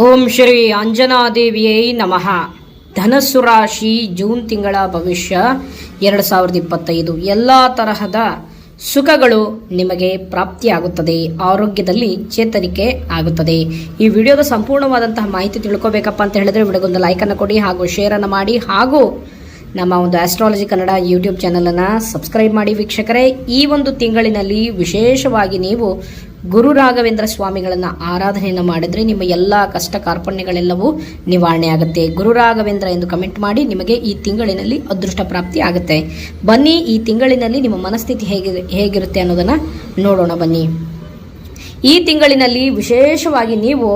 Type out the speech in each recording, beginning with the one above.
ಓಂ ಶ್ರೀ ಅಂಜನಾದೇವಿಯೇ ನಮಃ. ಧನಸ್ಸು ರಾಶಿ ಜೂನ್ ತಿಂಗಳ ಭವಿಷ್ಯ 2025. ಎಲ್ಲ ತರಹದ ಸುಖಗಳು ನಿಮಗೆ ಪ್ರಾಪ್ತಿಯಾಗುತ್ತದೆ. ಆರೋಗ್ಯದಲ್ಲಿ ಚೇತರಿಕೆ ಆಗುತ್ತದೆ. ಈ ವಿಡಿಯೋದ ಸಂಪೂರ್ಣವಾದಂತಹ ಮಾಹಿತಿ ತಿಳ್ಕೋಬೇಕಪ್ಪ ಅಂತ ಹೇಳಿದ್ರೆ ವಿಡಿಯೋಗೊಂದು ಲೈಕನ್ನು ಕೊಡಿ ಹಾಗೂ ಶೇರನ್ನು ಮಾಡಿ ಹಾಗೂ ನಮ್ಮ ಒಂದು ಆಸ್ಟ್ರಾಲಜಿ ಕನ್ನಡ ಯೂಟ್ಯೂಬ್ ಚಾನಲನ್ನು ಸಬ್ಸ್ಕ್ರೈಬ್ ಮಾಡಿ ವೀಕ್ಷಕರೇ. ಈ ಒಂದು ತಿಂಗಳಿನಲ್ಲಿ ವಿಶೇಷವಾಗಿ ನೀವು ಗುರು ರಾಘವೇಂದ್ರ ಸ್ವಾಮಿಗಳನ್ನು ಆರಾಧನೆಯನ್ನು ಮಾಡಿದರೆ ನಿಮ್ಮ ಎಲ್ಲ ಕಷ್ಟ ಕಾರ್ಪಣ್ಯಗಳೆಲ್ಲವೂ ನಿವಾರಣೆ ಆಗುತ್ತೆ. ಗುರು ರಾಘವೇಂದ್ರ ಎಂದು ಕಮೆಂಟ್ ಮಾಡಿ. ನಿಮಗೆ ಈ ತಿಂಗಳಿನಲ್ಲಿ ಅದೃಷ್ಟ ಪ್ರಾಪ್ತಿ ಆಗುತ್ತೆ. ಬನ್ನಿ, ಈ ತಿಂಗಳಿನಲ್ಲಿ ನಿಮ್ಮ ಮನಸ್ಥಿತಿ ಹೇಗಿರುತ್ತೆ ಅನ್ನೋದನ್ನು ನೋಡೋಣ ಬನ್ನಿ. ಈ ತಿಂಗಳಿನಲ್ಲಿ ವಿಶೇಷವಾಗಿ ನೀವು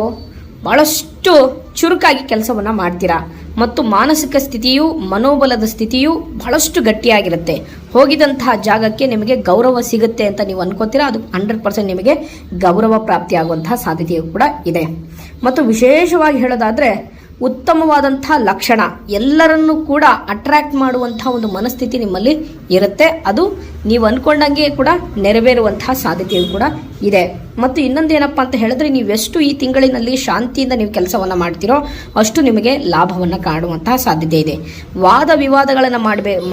ಬಹಳಷ್ಟು ಚುರುಕಾಗಿ ಕೆಲಸವನ್ನು ಮಾಡ್ತೀರಾ ಮತ್ತು ಮಾನಸಿಕ ಸ್ಥಿತಿಯು ಮನೋಬಲದ ಸ್ಥಿತಿಯು ಬಹಳಷ್ಟು ಗಟ್ಟಿಯಾಗಿರುತ್ತೆ. ಹೋಗಿದಂತಹ ಜಾಗಕ್ಕೆ ನಿಮಗೆ ಗೌರವ ಸಿಗುತ್ತೆ ಅಂತ ನೀವು ಅನ್ಕೋತೀರಾ. ಅದು 100% ನಿಮಗೆ ಗೌರವ ಪ್ರಾಪ್ತಿಯಾಗುವಂತಹ ಸಾಧ್ಯತೆಯು ಕೂಡ ಇದೆ. ಮತ್ತು ವಿಶೇಷವಾಗಿ ಹೇಳೋದಾದ್ರೆ ಉತ್ತಮವಾದಂತಹ ಲಕ್ಷಣ, ಎಲ್ಲರನ್ನೂ ಕೂಡ ಅಟ್ರಾಕ್ಟ್ ಮಾಡುವಂತಹ ಒಂದು ಮನಸ್ಥಿತಿ ನಿಮ್ಮಲ್ಲಿ ಇರುತ್ತೆ. ಅದು ನೀವು ಅನ್ಕೊಂಡಂಗೆ ಕೂಡ ನೆರವೇರುವಂತಹ ಸಾಧ್ಯತೆಯು ಕೂಡ ಇದೆ. ಮತ್ತು ಇನ್ನೊಂದೇನಪ್ಪ ಅಂತ ಹೇಳಿದ್ರೆ, ನೀವೆಷ್ಟು ಈ ತಿಂಗಳಿನಲ್ಲಿ ಶಾಂತಿಯಿಂದ ನೀವು ಕೆಲಸವನ್ನು ಮಾಡ್ತೀರೋ ಅಷ್ಟು ನಿಮಗೆ ಲಾಭವನ್ನು ಕಾಣುವಂತಹ ಸಾಧ್ಯತೆ ಇದೆ. ವಾದ ವಿವಾದಗಳನ್ನು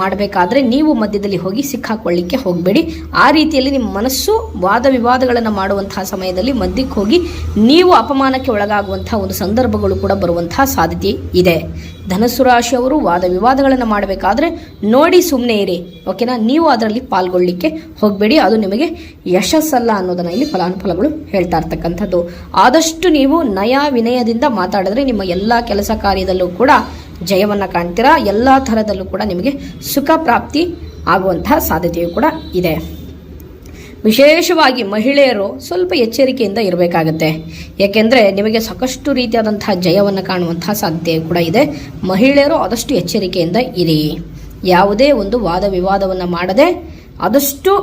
ಮಾಡಬೇಕಾದ್ರೆ ನೀವು ಮಧ್ಯದಲ್ಲಿ ಹೋಗಿ ಸಿಕ್ಕಾಕೊಳ್ಳಿಕ್ಕೆ ಹೋಗಬೇಡಿ. ಆ ರೀತಿಯಲ್ಲಿ ನಿಮ್ಮ ಮನಸ್ಸು ವಾದ ವಿವಾದಗಳನ್ನು ಮಾಡುವಂತಹ ಸಮಯದಲ್ಲಿ ಮಧ್ಯಕ್ಕೆ ಹೋಗಿ ನೀವು ಅಪಮಾನಕ್ಕೆ ಒಳಗಾಗುವಂತಹ ಒಂದು ಸಂದರ್ಭಗಳು ಕೂಡ ಬರುವಂತಹ ಸಾಧ್ಯತೆ ಇದೆ. ಧನಸ್ಸು ರಾಶಿಯವರು ವಾದ ವಿವಾದಗಳನ್ನು ಮಾಡಬೇಕಾದ್ರೆ ನೋಡಿ ಸುಮ್ಮನೆ ಇರಿ, ಓಕೆನಾ. ನೀವು ಅದರಲ್ಲಿ ಪಾಲ್ಗೊಳ್ಳಿಕ್ಕೆ ಹೋಗಬೇಡಿ. ಅದು ನಿಮಗೆ ಯಶಸ್ಸಲ್ಲ ಅನ್ನೋದನ್ನ ಇಲ್ಲಿ ಫಲಾನುಫಲಗಳು ಹೇಳ್ತಾ ಇರ್ತಕ್ಕಂಥದ್ದು. ಆದಷ್ಟು ನೀವು ನಯ ವಿನಯದಿಂದ ಮಾತಾಡಿದ್ರೆ ನಿಮ್ಮ ಎಲ್ಲ ಕೆಲಸ ಕಾರ್ಯದಲ್ಲೂ ಕೂಡ ಜಯವನ್ನು ಕಾಣ್ತೀರಾ. ಎಲ್ಲ ಥರದಲ್ಲೂ ಕೂಡ ನಿಮಗೆ ಸುಖ ಪ್ರಾಪ್ತಿ ಆಗುವಂತಹ ಸಾಧ್ಯತೆಯು ಕೂಡ ಇದೆ. ವಿಶೇಷವಾಗಿ ಮಹಿಳೆಯರು ಸ್ವಲ್ಪ ಎಚ್ಚರಿಕೆಯಿಂದ ಇರಬೇಕಾಗತ್ತೆ. ಯಾಕೆಂದರೆ ನಿಮಗೆ ಸಾಕಷ್ಟು ರೀತಿಯಾದಂತಹ ಜಯವನ್ನು ಕಾಣುವಂತಹ ಸಾಧ್ಯತೆ ಕೂಡ ಇದೆ. ಮಹಿಳೆಯರು ಆದಷ್ಟು ಎಚ್ಚರಿಕೆಯಿಂದ ಇರಿ. ಯಾವುದೇ ಒಂದು ವಾದ ವಿವಾದವನ್ನು ಮಾಡದೆ ಆದಷ್ಟು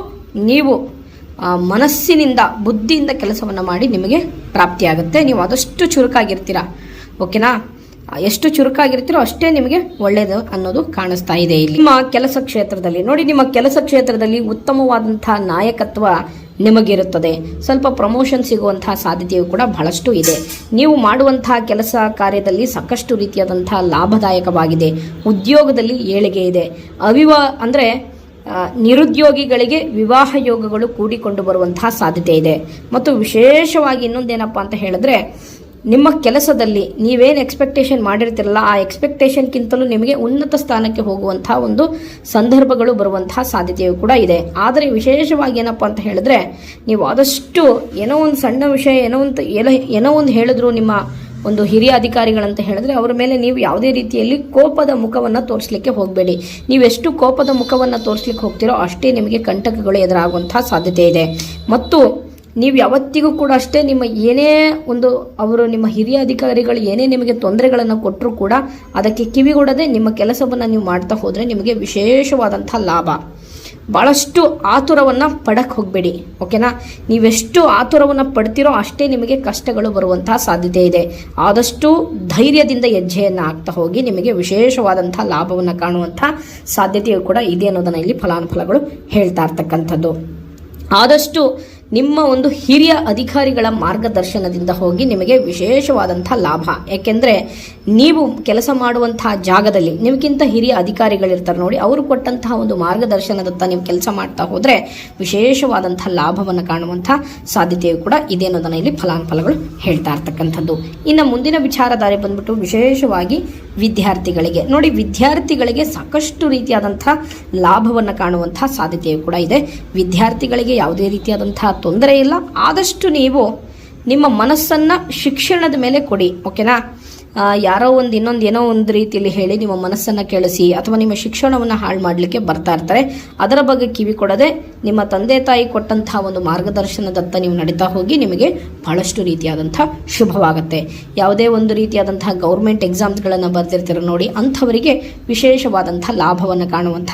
ನೀವು ಮನಸ್ಸಿನಿಂದ ಬುದ್ಧಿಯಿಂದ ಕೆಲಸವನ್ನು ಮಾಡಿ ನಿಮಗೆ ಪ್ರಾಪ್ತಿಯಾಗುತ್ತೆ. ನೀವು ಆದಷ್ಟು ಚುರುಕಾಗಿರ್ತೀರಾ, ಓಕೆನಾ. ಎಷ್ಟು ಚುರುಕಾಗಿರ್ತೀರೋ ಅಷ್ಟೇ ನಿಮಗೆ ಒಳ್ಳೆಯದು ಅನ್ನೋದು ಕಾಣಿಸ್ತಾ ಇದೆ ಇಲ್ಲಿ. ನಿಮ್ಮ ಕೆಲಸ ಕ್ಷೇತ್ರದಲ್ಲಿ ನೋಡಿ, ನಿಮ್ಮ ಕೆಲಸ ಕ್ಷೇತ್ರದಲ್ಲಿ ಉತ್ತಮವಾದಂತಹ ನಾಯಕತ್ವ ನಿಮಗಿರುತ್ತದೆ. ಸ್ವಲ್ಪ ಪ್ರಮೋಷನ್ ಸಿಗುವಂತಹ ಸಾಧ್ಯತೆಯು ಕೂಡ ಬಹಳಷ್ಟು ಇದೆ. ನೀವು ಮಾಡುವಂತಹ ಕೆಲಸ ಕಾರ್ಯದಲ್ಲಿ ಸಾಕಷ್ಟು ರೀತಿಯಾದಂತಹ ಲಾಭದಾಯಕವಾಗಿದೆ. ಉದ್ಯೋಗದಲ್ಲಿ ಏಳಿಗೆ ಇದೆ. ಅಂದರೆ ನಿರುದ್ಯೋಗಿಗಳಿಗೆ ವಿವಾಹ ಯೋಗಗಳು ಕೂಡಿಕೊಂಡು ಬರುವಂತಹ ಸಾಧ್ಯತೆ ಇದೆ. ಮತ್ತು ವಿಶೇಷವಾಗಿ ಇನ್ನೊಂದೇನಪ್ಪ ಅಂತ ಹೇಳಿದ್ರೆ, ನಿಮ್ಮ ಕೆಲಸದಲ್ಲಿ ನೀವೇನು ಎಕ್ಸ್ಪೆಕ್ಟೇಷನ್ ಮಾಡಿರ್ತಿರಲ್ಲ, ಆ ಎಕ್ಸ್ಪೆಕ್ಟೇಷನ್ಗಿಂತಲೂ ನಿಮಗೆ ಉನ್ನತ ಸ್ಥಾನಕ್ಕೆ ಹೋಗುವಂತಹ ಒಂದು ಸಂದರ್ಭಗಳು ಬರುವಂತಹ ಸಾಧ್ಯತೆಯು ಕೂಡ ಇದೆ. ಆದರೆ ವಿಶೇಷವಾಗಿ ಏನಪ್ಪ ಅಂತ ಹೇಳಿದ್ರೆ, ನೀವು ಆದಷ್ಟು ಏನೋ ಒಂದು ಸಣ್ಣ ವಿಷಯ ಏನೋ ಒಂದು ಹೇಳಿದ್ರು ನಿಮ್ಮ ಒಂದು ಹಿರಿಯ ಅಧಿಕಾರಿಗಳಂತ ಹೇಳಿದ್ರೆ ಅವರ ಮೇಲೆ ನೀವು ಯಾವುದೇ ರೀತಿಯಲ್ಲಿ ಕೋಪದ ಮುಖವನ್ನು ತೋರಿಸಲಿಕ್ಕೆ ಹೋಗಬೇಡಿ. ನೀವೆಷ್ಟು ಕೋಪದ ಮುಖವನ್ನು ತೋರಿಸ್ಲಿಕ್ಕೆ ಹೋಗ್ತೀರೋ ಅಷ್ಟೇ ನಿಮಗೆ ಕಂಟಕಗಳು ಎದುರಾಗುವಂತಹ ಸಾಧ್ಯತೆ ಇದೆ. ಮತ್ತು ನೀವು ಯಾವತ್ತಿಗೂ ಕೂಡ ಅಷ್ಟೇ, ನಿಮ್ಮ ಏನೇ ಒಂದು ನಿಮ್ಮ ಹಿರಿಯ ಅಧಿಕಾರಿಗಳು ಏನೇ ನಿಮಗೆ ತೊಂದರೆಗಳನ್ನು ಕೊಟ್ಟರೂ ಕೂಡ ಅದಕ್ಕೆ ಕಿವಿಗೊಡದೆ ನಿಮ್ಮ ಕೆಲಸವನ್ನು ನೀವು ಮಾಡ್ತಾ ಹೋದರೆ ನಿಮಗೆ ವಿಶೇಷವಾದಂಥ ಲಾಭ. ಭಾಳಷ್ಟು ಆತುರವನ್ನು ಪಡಕ್ಕೆ ಹೋಗಬೇಡಿ, ಓಕೆನಾ. ನೀವೆಷ್ಟು ಆತುರವನ್ನು ಪಡ್ತೀರೋ ಅಷ್ಟೇ ನಿಮಗೆ ಕಷ್ಟಗಳು ಬರುವಂತಹ ಸಾಧ್ಯತೆ ಇದೆ. ಆದಷ್ಟು ಧೈರ್ಯದಿಂದ ಹೆಜ್ಜೆಯನ್ನು ಹಾಕ್ತಾ ಹೋಗಿ ನಿಮಗೆ ವಿಶೇಷವಾದಂಥ ಲಾಭವನ್ನು ಕಾಣುವಂಥ ಸಾಧ್ಯತೆಯು ಕೂಡ ಇದೆ ಅನ್ನೋದನ್ನು ಇಲ್ಲಿ ಫಲಾನುಫಲಗಳು ಹೇಳ್ತಾ ಇರ್ತಕ್ಕಂಥದ್ದು. ಆದಷ್ಟು ನಿಮ್ಮ ಒಂದು ಹಿರಿಯ ಅಧಿಕಾರಿಗಳ ಮಾರ್ಗದರ್ಶನದಿಂದ ಹೋಗಿ ನಿಮಗೆ ವಿಶೇಷವಾದಂಥ ಲಾಭ. ಯಾಕೆಂದರೆ ನೀವು ಕೆಲಸ ಮಾಡುವಂತಹ ಜಾಗದಲ್ಲಿ ನಿಮಗಿಂತ ಹಿರಿಯ ಅಧಿಕಾರಿಗಳಿರ್ತಾರೆ ನೋಡಿ, ಅವರು ಕೊಟ್ಟಂತಹ ಒಂದು ಮಾರ್ಗದರ್ಶನದತ್ತ ನೀವು ಕೆಲಸ ಮಾಡ್ತಾ ಹೋದರೆ ವಿಶೇಷವಾದಂಥ ಲಾಭವನ್ನು ಕಾಣುವಂಥ ಸಾಧ್ಯತೆಯು ಕೂಡ ಇದೆ ಅನ್ನೋದನ್ನು ಇಲ್ಲಿ ಫಲಾನುಫಲಗಳು ಹೇಳ್ತಾ ಇರ್ತಕ್ಕಂಥದ್ದು. ಇನ್ನು ಮುಂದಿನ ವಿಚಾರಧಾರೆ ಬಂದ್ಬಿಟ್ಟು ವಿಶೇಷವಾಗಿ ವಿದ್ಯಾರ್ಥಿಗಳಿಗೆ ನೋಡಿ, ವಿದ್ಯಾರ್ಥಿಗಳಿಗೆ ಸಾಕಷ್ಟು ರೀತಿಯಾದಂಥ ಲಾಭವನ್ನು ಕಾಣುವಂಥ ಸಾಧ್ಯತೆಯು ಕೂಡ ಇದೆ. ವಿದ್ಯಾರ್ಥಿಗಳಿಗೆ ಯಾವುದೇ ರೀತಿಯಾದಂಥ ತೊಂದರೆ ಇಲ್ಲ. ಆದಷ್ಟು ನೀವು ನಿಮ್ಮ ಮನಸ್ಸನ್ನು ಶಿಕ್ಷಣದ ಮೇಲೆ ಕೊಡಿ, ಓಕೆನಾ. ಯಾರೋ ಏನೋ ಒಂದು ರೀತಿಯಲ್ಲಿ ಹೇಳಿ ನಿಮ್ಮ ಮನಸ್ಸನ್ನು ಕೆಳಿಸಿ ಅಥವಾ ನಿಮ್ಮ ಶಿಕ್ಷಣವನ್ನು ಹಾಳು ಮಾಡಲಿಕ್ಕೆ ಬರ್ತಾ ಇರ್ತಾರೆ. ಅದರ ಬಗ್ಗೆ ಕಿವಿ ಕೊಡದೆ ನಿಮ್ಮ ತಂದೆ ತಾಯಿ ಕೊಟ್ಟಂತಹ ಒಂದು ಮಾರ್ಗದರ್ಶನದತ್ತ ನೀವು ನಡೀತಾ ಹೋಗಿ ನಿಮಗೆ ಬಹಳಷ್ಟು ರೀತಿಯಾದಂಥ ಶುಭವಾಗುತ್ತೆ. ಯಾವುದೇ ಒಂದು ರೀತಿಯಾದಂತಹ ಗೌರ್ಮೆಂಟ್ ಎಕ್ಸಾಮ್ಸ್ಗಳನ್ನು ಬರೆದಿರ್ತೀರ ನೋಡಿ, ಅಂಥವರಿಗೆ ವಿಶೇಷವಾದಂಥ ಲಾಭವನ್ನು ಕಾಣುವಂಥ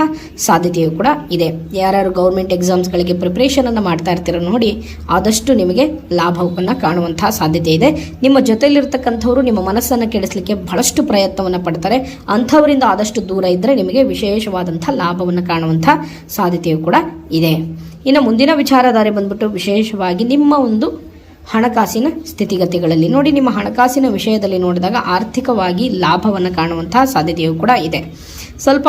ಸಾಧ್ಯತೆಯು ಕೂಡ ಇದೆ. ಯಾರ್ಯಾರು ಗೌರ್ಮೆಂಟ್ ಎಕ್ಸಾಮ್ಸ್ಗಳಿಗೆ ಪ್ರಿಪ್ರೇಷನನ್ನು ಮಾಡ್ತಾ ಇರ್ತೀರ ನೋಡಿ, ಆದಷ್ಟು ನಿಮಗೆ ಲಾಭವನ್ನು ಕಾಣುವಂಥ ಸಾಧ್ಯತೆ ಇದೆ. ನಿಮ್ಮ ಜೊತೆಯಲ್ಲಿರ್ತಕ್ಕಂಥವ್ರು ನಿಮ್ಮ ಮನಸ್ಸನ್ನು ಕೆಡಿಸಲಿಕ್ಕೆ ಬಹಳಷ್ಟು ಪ್ರಯತ್ನವನ್ನು ಪಡ್ತಾರೆ. ಅಂಥವರಿಂದ ಆದಷ್ಟು ದೂರ ಇದ್ದರೆ ನಿಮಗೆ ವಿಶೇಷವಾದಂಥ ಲಾಭವನ್ನು ಕಾಣುವಂಥ ಸಾಧ್ಯತೆಯು ಕೂಡ ಇದೆ. ಇನ್ನು ಮುಂದಿನ ವಿಚಾರಧಾರೆ ಬಂದ್ಬಿಟ್ಟು ವಿಶೇಷವಾಗಿ ನಿಮ್ಮ ಒಂದು ಹಣಕಾಸಿನ ಸ್ಥಿತಿಗತಿಗಳಲ್ಲಿ ನೋಡಿ, ನಿಮ್ಮ ಹಣಕಾಸಿನ ವಿಷಯದಲ್ಲಿ ನೋಡಿದಾಗ ಆರ್ಥಿಕವಾಗಿ ಲಾಭವನ್ನು ಕಾಣುವಂತಹ ಸಾಧ್ಯತೆಯೂ ಕೂಡ ಇದೆ. ಸ್ವಲ್ಪ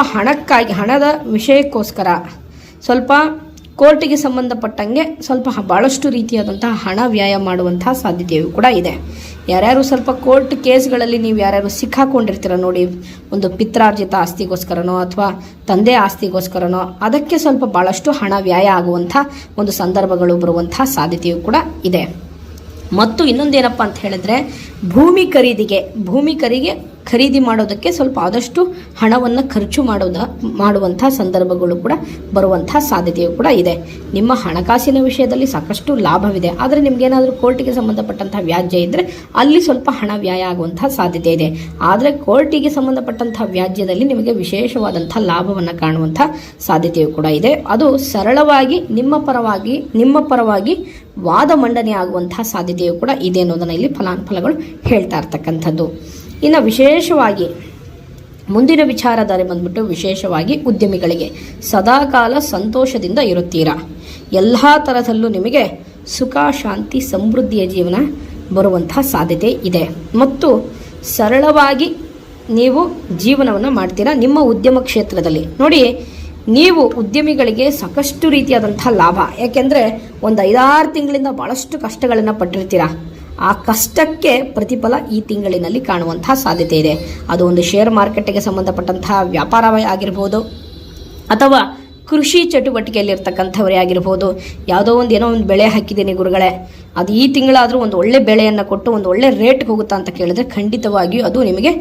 ಹಣದ ವಿಷಯಕ್ಕೋಸ್ಕರ ಸ್ವಲ್ಪ ಕೋರ್ಟಿಗೆ ಸಂಬಂಧಪಟ್ಟಂಗೆ ಸ್ವಲ್ಪ ಭಾಳಷ್ಟು ರೀತಿಯಾದಂತಹ ಹಣ ವ್ಯಯ ಮಾಡುವಂತಹ ಸಾಧ್ಯತೆಯೂ ಕೂಡ ಇದೆ. ಯಾರ್ಯಾರು ಸ್ವಲ್ಪ ಕೋರ್ಟ್ ಕೇಸ್ಗಳಲ್ಲಿ ನೀವು ಯಾರ್ಯಾರು ಸಿಕ್ಕಾಕೊಂಡಿರ್ತೀರ ನೋಡಿ, ಒಂದು ಪಿತ್ರಾರ್ಜಿತ ಆಸ್ತಿಗೋಸ್ಕರನೋ ಅಥವಾ ತಂದೆ ಆಸ್ತಿಗೋಸ್ಕರನೋ ಅದಕ್ಕೆ ಸ್ವಲ್ಪ ಭಾಳಷ್ಟು ಹಣ ವ್ಯಯ ಆಗುವಂಥ ಒಂದು ಸಂದರ್ಭಗಳು ಬರುವಂತಹ ಸಾಧ್ಯತೆಯೂ ಕೂಡ ಇದೆ. ಮತ್ತು ಇನ್ನೊಂದೇನಪ್ಪ ಅಂತ ಹೇಳಿದ್ರೆ, ಭೂಮಿ ಖರೀದಿ ಮಾಡೋದಕ್ಕೆ ಸ್ವಲ್ಪ ಆದಷ್ಟು ಹಣವನ್ನು ಖರ್ಚು ಮಾಡುವಂಥ ಸಂದರ್ಭಗಳು ಕೂಡ ಬರುವಂಥ ಸಾಧ್ಯತೆಯೂ ಕೂಡ ಇದೆ. ನಿಮ್ಮ ಹಣಕಾಸಿನ ವಿಷಯದಲ್ಲಿ ಸಾಕಷ್ಟು ಲಾಭವಿದೆ, ಆದರೆ ನಿಮಗೇನಾದರೂ ಕೋರ್ಟಿಗೆ ಸಂಬಂಧಪಟ್ಟಂಥ ವ್ಯಾಜ್ಯ ಇದ್ದರೆ ಅಲ್ಲಿ ಸ್ವಲ್ಪ ಹಣ ವ್ಯಯ ಆಗುವಂಥ ಸಾಧ್ಯತೆ ಇದೆ. ಆದರೆ ಕೋರ್ಟಿಗೆ ಸಂಬಂಧಪಟ್ಟಂಥ ವ್ಯಾಜ್ಯದಲ್ಲಿ ನಿಮಗೆ ವಿಶೇಷವಾದಂಥ ಲಾಭವನ್ನು ಕಾಣುವಂಥ ಸಾಧ್ಯತೆಯೂ ಕೂಡ ಇದೆ. ಅದು ಸರಳವಾಗಿ ನಿಮ್ಮ ಪರವಾಗಿ ವಾದ ಮಂಡನೆ ಆಗುವಂತಹ ಸಾಧ್ಯತೆಯೂ ಕೂಡ ಇದೆ ಅನ್ನೋದನ್ನು ಇಲ್ಲಿ ಫಲಾನುಫಲಗಳು ಹೇಳ್ತಾ ಇರ್ತಕ್ಕಂಥದ್ದು. ಇನ್ನು ವಿಶೇಷವಾಗಿ ಮುಂದಿನ ವಿಚಾರಧಾರೆ ಬಂದ್ಬಿಟ್ಟು, ವಿಶೇಷವಾಗಿ ಉದ್ಯಮಿಗಳಿಗೆ ಸದಾಕಾಲ ಸಂತೋಷದಿಂದ ಇರುತ್ತೀರಾ. ಎಲ್ಲ ಥರದಲ್ಲೂ ನಿಮಗೆ ಸುಖ, ಶಾಂತಿ, ಸಮೃದ್ಧಿಯ ಜೀವನ ಬರುವಂತಹ ಸಾಧ್ಯತೆ ಇದೆ. ಮತ್ತು ಸರಳವಾಗಿ ನೀವು ಜೀವನವನ್ನು ಮಾಡ್ತೀರಾ ನಿಮ್ಮ ಉದ್ಯಮ ಕ್ಷೇತ್ರದಲ್ಲಿ. ನೋಡಿ, ನೀವು ಉದ್ಯಮಿಗಳಿಗೆ ಸಾಕಷ್ಟು ರೀತಿಯಾದಂಥ ಲಾಭ, ಯಾಕೆಂದರೆ ಒಂದು 5-6 ತಿಂಗಳಿಂದ ಭಾಳಷ್ಟು ಕಷ್ಟಗಳನ್ನು ಪಟ್ಟಿರ್ತೀರಾ. ಆ ಕಷ್ಟಕ್ಕೆ ಪ್ರತಿಫಲ ಈ ತಿಂಗಳಿನಲ್ಲಿ ಕಾಣುವಂತಹ ಸಾಧ್ಯತೆ ಇದೆ. ಅದು ಒಂದು ಶೇರ್ ಮಾರ್ಕೆಟ್ಗೆ ಸಂಬಂಧಪಟ್ಟಂತಹ ವ್ಯಾಪಾರವೇ ಆಗಿರ್ಬೋದು, ಅಥವಾ ಕೃಷಿ ಚಟುವಟಿಕೆಯಲ್ಲಿರ್ತಕ್ಕಂಥವರೇ ಆಗಿರ್ಬೋದು. ಏನೋ ಒಂದು ಬೆಳೆ ಹಾಕಿದ್ದೀನಿ ಗುರುಗಳೇ, ಅದು ಈ ತಿಂಗಳಾದರೂ ಒಂದು ಒಳ್ಳೆ ಬೆಳೆಯನ್ನು ಕೊಟ್ಟು ಒಂದು ಒಳ್ಳೆ ರೇಟ್ಗೆ ಹೋಗುತ್ತಾ ಅಂತ ಕೇಳಿದ್ರೆ ಖಂಡಿತವಾಗಿಯೂ ಅದು ನಿಮಗೆ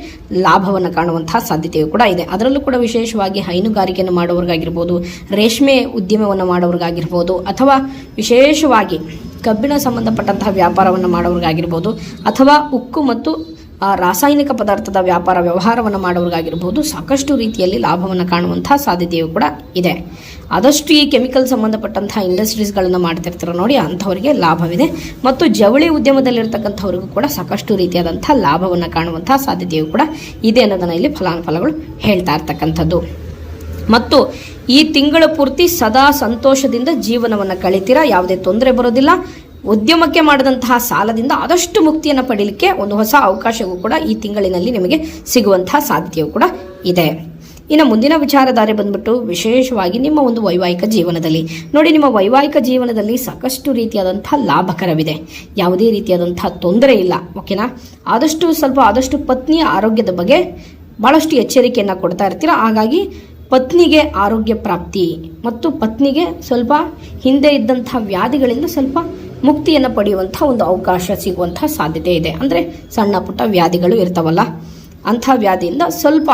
ಲಾಭವನ್ನು ಕಾಣುವಂತಹ ಸಾಧ್ಯತೆಯೂ ಕೂಡ ಇದೆ. ಅದರಲ್ಲೂ ಕೂಡ ವಿಶೇಷವಾಗಿ ಹೈನುಗಾರಿಕೆಯನ್ನು ಮಾಡೋರಿಗಾಗಿರ್ಬೋದು, ರೇಷ್ಮೆ ಉದ್ಯಮವನ್ನು ಮಾಡೋರಿಗಾಗಿರ್ಬೋದು, ಅಥವಾ ವಿಶೇಷವಾಗಿ ಕಬ್ಬಿಣ ಸಂಬಂಧಪಟ್ಟಂತಹ ವ್ಯಾಪಾರವನ್ನು ಮಾಡೋರಿಗಾಗಿರ್ಬೋದು, ಅಥವಾ ಉಕ್ಕು ಮತ್ತು ರಾಸಾಯನಿಕ ಪದಾರ್ಥದ ವ್ಯವಹಾರವನ್ನು ಮಾಡೋರಿಗಾಗಿರ್ಬೋದು, ಸಾಕಷ್ಟು ರೀತಿಯಲ್ಲಿ ಲಾಭವನ್ನು ಕಾಣುವಂತಹ ಸಾಧ್ಯತೆಯೂ ಕೂಡ ಇದೆ. ಆದಷ್ಟು ಈ ಕೆಮಿಕಲ್ ಸಂಬಂಧಪಟ್ಟಂತಹ ಇಂಡಸ್ಟ್ರೀಸ್ಗಳನ್ನು ಮಾಡ್ತಿರ್ತಾರೆ ನೋಡಿ, ಅಂಥವರಿಗೆ ಲಾಭವಿದೆ. ಮತ್ತು ಜವಳಿ ಉದ್ಯಮದಲ್ಲಿರ್ತಕ್ಕಂಥವ್ರಿಗೂ ಕೂಡ ಸಾಕಷ್ಟು ರೀತಿಯಾದಂಥ ಲಾಭವನ್ನು ಕಾಣುವಂತಹ ಸಾಧ್ಯತೆಯೂ ಕೂಡ ಇದೆ ಅನ್ನೋದನ್ನು ಇಲ್ಲಿ ಫಲಾನುಫಲಗಳು ಹೇಳ್ತಾ ಇರ್ತಕ್ಕಂಥದ್ದು. ಮತ್ತು ಈ ತಿಂಗಳ ಪೂರ್ತಿ ಸದಾ ಸಂತೋಷದಿಂದ ಜೀವನವನ್ನು ಕಳೀತೀರಾ, ಯಾವುದೇ ತೊಂದರೆ ಬರೋದಿಲ್ಲ. ಉದ್ಯಮಕ್ಕೆ ಮಾಡಿದಂತಹ ಸಾಲದಿಂದ ಆದಷ್ಟು ಮುಕ್ತಿಯನ್ನು ಪಡೀಲಿಕ್ಕೆ ಒಂದು ಹೊಸ ಅವಕಾಶವೂ ಕೂಡ ಈ ತಿಂಗಳಿನಲ್ಲಿ ನಿಮಗೆ ಸಿಗುವಂತಹ ಸಾಧ್ಯತೆಯೂ ಕೂಡ ಇದೆ. ಇನ್ನು ಮುಂದಿನ ವಿಚಾರಧಾರೆ ಬಂದ್ಬಿಟ್ಟು, ವಿಶೇಷವಾಗಿ ನಿಮ್ಮ ಒಂದು ವೈವಾಹಿಕ ಜೀವನದಲ್ಲಿ ನೋಡಿ, ನಿಮ್ಮ ವೈವಾಹಿಕ ಜೀವನದಲ್ಲಿ ಸಾಕಷ್ಟು ರೀತಿಯಾದಂಥ ಲಾಭಕರವಿದೆ, ಯಾವುದೇ ರೀತಿಯಾದಂಥ ತೊಂದರೆ ಇಲ್ಲ. ಓಕೆನಾ? ಆದಷ್ಟು ಪತ್ನಿಯ ಆರೋಗ್ಯದ ಬಗ್ಗೆ ಭಾಳಷ್ಟು ಎಚ್ಚರಿಕೆಯನ್ನು ಕೊಡ್ತಾ ಇರ್ತೀರ. ಹಾಗಾಗಿ ಪತ್ನಿಗೆ ಆರೋಗ್ಯ ಪ್ರಾಪ್ತಿ ಮತ್ತು ಪತ್ನಿಗೆ ಸ್ವಲ್ಪ ಹಿಂದೆ ಇದ್ದಂಥ ವ್ಯಾಧಿಗಳಿಂದ ಸ್ವಲ್ಪ ಮುಕ್ತಿಯನ್ನು ಪಡೆಯುವಂಥ ಒಂದು ಅವಕಾಶ ಸಿಗುವಂಥ ಸಾಧ್ಯತೆ ಇದೆ. ಅಂದರೆ ಸಣ್ಣ ಪುಟ್ಟ ವ್ಯಾಧಿಗಳು ಇರ್ತಾವಲ್ಲ, ಅಂಥ ವ್ಯಾಧಿಯಿಂದ ಸ್ವಲ್ಪ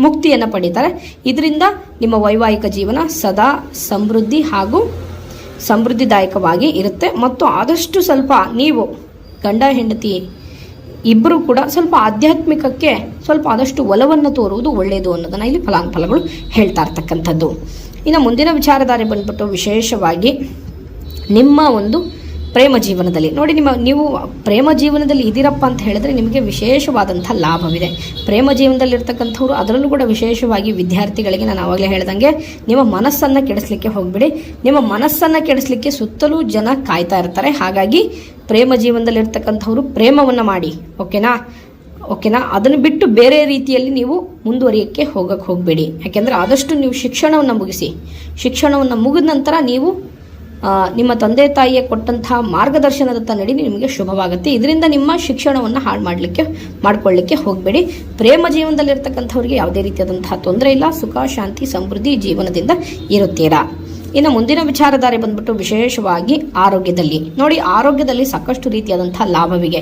ಮುಕ್ತಿಯನ್ನು ಪಡೀತಾರೆ. ಇದರಿಂದ ನಿಮ್ಮ ವೈವಾಹಿಕ ಜೀವನ ಸದಾ ಸಮೃದ್ಧಿ ಹಾಗೂ ಸಮೃದ್ಧಿದಾಯಕವಾಗಿ ಇರುತ್ತೆ. ಮತ್ತು ಆದಷ್ಟು ಸ್ವಲ್ಪ ನೀವು ಗಂಡ ಹೆಂಡತಿ ಇಬ್ಬರು ಕೂಡ ಸ್ವಲ್ಪ ಆಧ್ಯಾತ್ಮಿಕಕ್ಕೆ ಸ್ವಲ್ಪ ಆದಷ್ಟು ಒಲವನ್ನು ತೋರುವುದು ಒಳ್ಳೆಯದು ಅನ್ನೋದನ್ನು ಇಲ್ಲಿ ಫಲಾನುಫಲಗಳು ಹೇಳ್ತಾ ಇರ್ತಕ್ಕಂಥದ್ದು. ಇನ್ನು ಮುಂದಿನ ವಿಚಾರಧಾರೆ ಬಂದ್ಬಿಟ್ಟು, ವಿಶೇಷವಾಗಿ ನಿಮ್ಮ ಒಂದು ಪ್ರೇಮ ಜೀವನದಲ್ಲಿ ನೋಡಿ, ನೀವು ಪ್ರೇಮ ಜೀವನದಲ್ಲಿ ಇದ್ದೀರಪ್ಪ ಅಂತ ಹೇಳಿದ್ರೆ ನಿಮಗೆ ವಿಶೇಷವಾದಂಥ ಲಾಭವಿದೆ. ಪ್ರೇಮ ಜೀವನದಲ್ಲಿರ್ತಕ್ಕಂಥವ್ರು, ಅದರಲ್ಲೂ ಕೂಡ ವಿಶೇಷವಾಗಿ ವಿದ್ಯಾರ್ಥಿಗಳಿಗೆ ನಾನು ಆವಾಗಲೇ ಹೇಳ್ದಂಗೆ, ನಿಮ್ಮ ಮನಸ್ಸನ್ನು ಕೆಡಿಸ್ಲಿಕ್ಕೆ ಹೋಗಬೇಡಿ. ನಿಮ್ಮ ಮನಸ್ಸನ್ನು ಕೆಡಿಸ್ಲಿಕ್ಕೆ ಸುತ್ತಲೂ ಜನ ಕಾಯ್ತಾ ಇರ್ತಾರೆ. ಹಾಗಾಗಿ ಪ್ರೇಮ ಜೀವನದಲ್ಲಿರ್ತಕ್ಕಂಥವ್ರು ಪ್ರೇಮವನ್ನು ಮಾಡಿ. ಓಕೆನಾ? ಅದನ್ನು ಬಿಟ್ಟು ಬೇರೆ ರೀತಿಯಲ್ಲಿ ನೀವು ಮುಂದುವರಿಯೋಕ್ಕೆ ಹೋಗಬೇಡಿ. ಯಾಕೆಂದರೆ ಆದಷ್ಟು ನೀವು ಶಿಕ್ಷಣವನ್ನು ಮುಗಿಸಿ. ಶಿಕ್ಷಣವನ್ನು ಮುಗಿದ ನಂತರ ನೀವು ನಿಮ್ಮ ತಂದೆ ತಾಯಿಯ ಕೊಟ್ಟಂತಹ ಮಾರ್ಗದರ್ಶನದತ್ತ ನಡಿ ನಿಮಗೆ ಶುಭವಾಗುತ್ತೆ. ಇದರಿಂದ ನಿಮ್ಮ ಶಿಕ್ಷಣವನ್ನು ಮಾಡ್ಕೊಳ್ಳಿಕ್ಕೆ ಹೋಗಬೇಡಿ. ಪ್ರೇಮ ಜೀವನದಲ್ಲಿರ್ತಕ್ಕಂಥವ್ರಿಗೆ ಯಾವುದೇ ರೀತಿಯಾದಂತಹ ತೊಂದರೆ ಇಲ್ಲ. ಸುಖ, ಶಾಂತಿ, ಸಮೃದ್ಧಿ ಜೀವನದಿಂದ ಇರುತ್ತೀರಾ. ಇನ್ನು ಮುಂದಿನ ವಿಚಾರಧಾರೆ ಬಂದ್ಬಿಟ್ಟು, ವಿಶೇಷವಾಗಿ ಆರೋಗ್ಯದಲ್ಲಿ ನೋಡಿ, ಆರೋಗ್ಯದಲ್ಲಿ ಸಾಕಷ್ಟು ರೀತಿಯಾದಂಥ ಲಾಭವಿದೆ.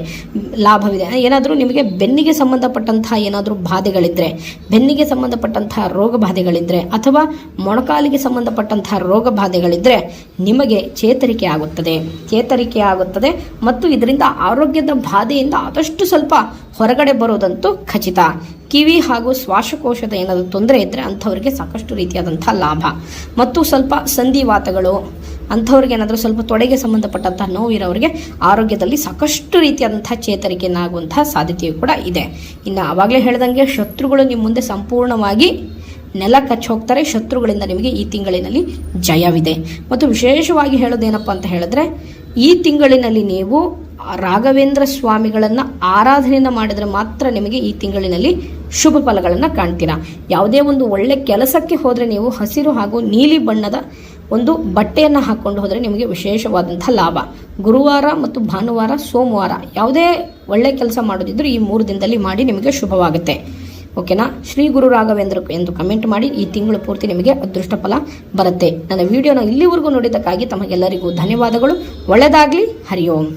ಏನಾದರೂ ನಿಮಗೆ ಬೆನ್ನಿಗೆ ಸಂಬಂಧಪಟ್ಟಂತಹ ಏನಾದರೂ ಬಾಧೆಗಳಿದ್ದರೆ, ಬೆನ್ನಿಗೆ ಸಂಬಂಧಪಟ್ಟಂತಹ ರೋಗ ಬಾಧೆಗಳಿದ್ದರೆ, ಅಥವಾ ಮೊಣಕಾಲಿಗೆ ಸಂಬಂಧಪಟ್ಟಂತಹ ರೋಗ ಬಾಧೆಗಳಿದ್ದರೆ ನಿಮಗೆ ಚೇತರಿಕೆ ಆಗುತ್ತದೆ. ಮತ್ತು ಇದರಿಂದ ಆರೋಗ್ಯದ ಬಾಧೆಯಿಂದ ಆದಷ್ಟು ಸ್ವಲ್ಪ ಹೊರಗಡೆ ಬರೋದಂತೂ ಖಚಿತ. ಕಿವಿ ಹಾಗೂ ಶ್ವಾಸಕೋಶದ ಏನಾದರೂ ತೊಂದರೆ ಇದ್ದರೆ ಅಂಥವ್ರಿಗೆ ಸಾಕಷ್ಟು ರೀತಿಯಾದಂಥ ಲಾಭ. ಮತ್ತು ಸ್ವಲ್ಪ ಸಂಧಿವಾತಗಳು ಅಂಥವ್ರಿಗೆ ಏನಾದರೂ ಸ್ವಲ್ಪ ತೊಡೆಗೆ ಸಂಬಂಧಪಟ್ಟಂಥ ನೋವಿರೋರಿಗೆ ಆರೋಗ್ಯದಲ್ಲಿ ಸಾಕಷ್ಟು ರೀತಿಯಾದಂಥ ಚೇತರಿಕೆಯನ್ನಾಗುವಂಥ ಸಾಧ್ಯತೆಯೂ ಕೂಡ ಇದೆ. ಇನ್ನು ಆವಾಗಲೇ ಹೇಳ್ದಂಗೆ ಶತ್ರುಗಳು ನಿಮ್ಮ ಮುಂದೆ ಸಂಪೂರ್ಣವಾಗಿ ನೆಲ ಕಚ್ಚಿ ಹೋಗ್ತಾರೆ. ಶತ್ರುಗಳಿಂದ ನಿಮಗೆ ಈ ತಿಂಗಳಿನಲ್ಲಿ ಜಯವಿದೆ. ಮತ್ತು ವಿಶೇಷವಾಗಿ ಹೇಳೋದೇನಪ್ಪ ಅಂತ ಹೇಳಿದ್ರೆ, ಈ ತಿಂಗಳಿನಲ್ಲಿ ನೀವು ರಾಘವೇಂದ್ರ ಸ್ವಾಮಿಗಳನ್ನು ಆರಾಧನೆಯನ್ನು ಮಾಡಿದರೆ ಮಾತ್ರ ನಿಮಗೆ ಈ ತಿಂಗಳಿನಲ್ಲಿ ಶುಭ ಫಲಗಳನ್ನು ಕಾಣ್ತೀರಾ. ಯಾವುದೇ ಒಂದು ಒಳ್ಳೆ ಕೆಲಸಕ್ಕೆ ಹೋದರೆ ನೀವು ಹಸಿರು ಹಾಗೂ ನೀಲಿ ಬಣ್ಣದ ಒಂದು ಬಟ್ಟೆಯನ್ನು ಹಾಕ್ಕೊಂಡು ಹೋದರೆ ನಿಮಗೆ ವಿಶೇಷವಾದಂಥ ಲಾಭ. ಗುರುವಾರ ಮತ್ತು ಭಾನುವಾರ, ಸೋಮವಾರ ಯಾವುದೇ ಒಳ್ಳೆ ಕೆಲಸ ಮಾಡೋದಿದ್ರೂ ಈ 3 ದಿನದಲ್ಲಿ ಮಾಡಿ ನಿಮಗೆ ಶುಭವಾಗುತ್ತೆ. ಓಕೆನಾ? ಶ್ರೀ ಗುರು ರಾಘವೇಂದ್ರ ಎಂದು ಕಮೆಂಟ್ ಮಾಡಿ. ಈ ತಿಂಗಳು ಪೂರ್ತಿ ನಿಮಗೆ ಅದೃಷ್ಟ ಫಲ ಬರುತ್ತೆ. ನನ್ನ ವಿಡಿಯೋನ ಇಲ್ಲಿವರೆಗೂ ನೋಡಿದ್ದಕ್ಕಾಗಿ ತಮಗೆಲ್ಲರಿಗೂ ಧನ್ಯವಾದಗಳು. ಒಳ್ಳೆಯದಾಗಲಿ. ಹರಿ ಓಂ.